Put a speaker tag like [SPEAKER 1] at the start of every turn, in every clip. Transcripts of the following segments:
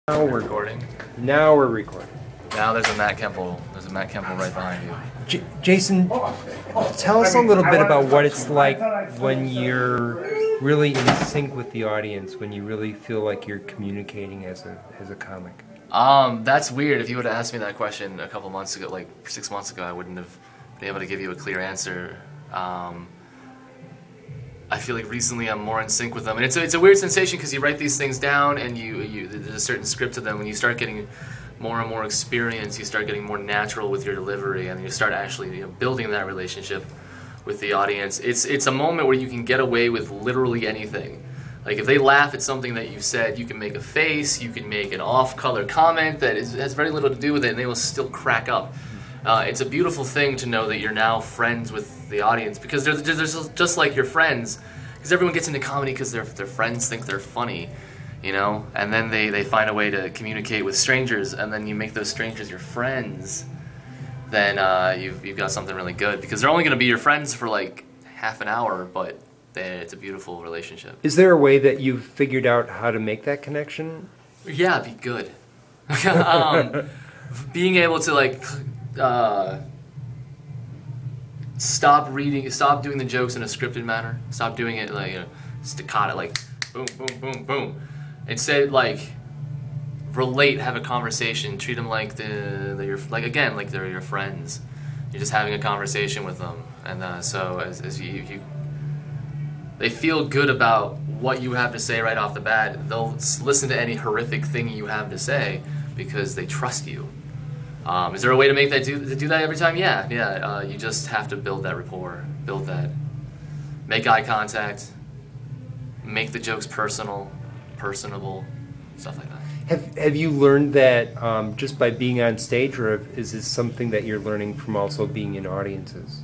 [SPEAKER 1] Now we're
[SPEAKER 2] recording.
[SPEAKER 1] Now we're recording.
[SPEAKER 2] Now there's a Matt Kemple. There's a Matt Kemple right behind you.
[SPEAKER 1] Jason, tell us a little bit about what it's like when you're really in sync with the audience, when you really feel like you're communicating as a comic.
[SPEAKER 2] That's weird. If you would have asked me that question a couple months ago, like 6 months ago, I wouldn't have been able to give you a clear answer. I feel like recently I'm more in sync with them, and it's a weird sensation because you write these things down and there's a certain script to them. When you start getting more and more experience, you start getting more natural with your delivery, and you start actually building that relationship with the audience. It's a moment where you can get away with literally anything. Like if they laugh at something that you said, you can make a face, you can make an off-color comment that has very little to do with it, and they will still crack up. It's a beautiful thing to know that you're now friends with the audience, because they're just like your friends. Because everyone gets into comedy because their friends think they're funny, you know? And then they find a way to communicate with strangers, and then you make those strangers your friends. Then you've got something really good, because they're only going to be your friends for like half an hour, but it's a beautiful relationship.
[SPEAKER 1] Is there a way that you've figured out how to make that connection?
[SPEAKER 2] Yeah, be good. Being able to like stop doing the jokes in a scripted manner. Stop doing it like staccato, like boom, boom, boom, boom. Instead, like relate, have a conversation, treat them like they're your friends. You're just having a conversation with them, and so as you they feel good about what you have to say right off the bat. They'll listen to any horrific thing you have to say because they trust you. Is there a way to make that do that every time? Yeah. You just have to build that rapport, build that, make eye contact, make the jokes personable, stuff like that.
[SPEAKER 1] Have you learned that just by being on stage, or is this something that you're learning from also being in audiences?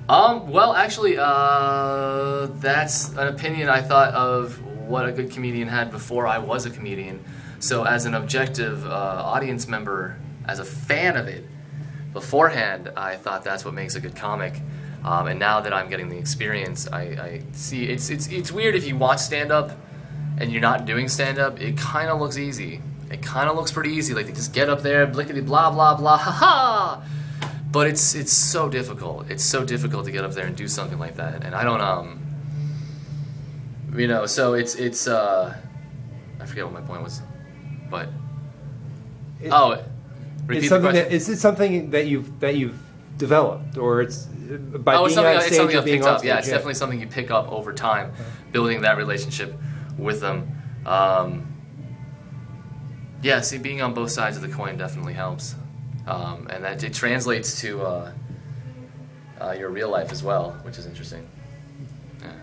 [SPEAKER 2] Well, actually, that's an opinion I thought of what a good comedian had before I was a comedian. So as an objective audience member, as a fan of it, beforehand, I thought that's what makes a good comic. And now that I'm getting the experience, I see it's weird if you watch stand-up and you're not doing stand-up. It kind of looks easy. It kind of looks pretty easy. Like they just get up there, blickety blah blah blah, ha ha. But it's so difficult. It's so difficult to get up there and do something like that. And I don't so it's I forget what my point was. But repeat the question.
[SPEAKER 1] Is it something that you've developed, or it's by being on stage
[SPEAKER 2] something
[SPEAKER 1] or
[SPEAKER 2] I've
[SPEAKER 1] being
[SPEAKER 2] picked
[SPEAKER 1] on
[SPEAKER 2] up?
[SPEAKER 1] stage?
[SPEAKER 2] Yeah, it's definitely something you pick up over time, building that relationship with them. Yeah, see, being on both sides of the coin definitely helps, and that it translates to your real life as well, which is interesting. Yeah.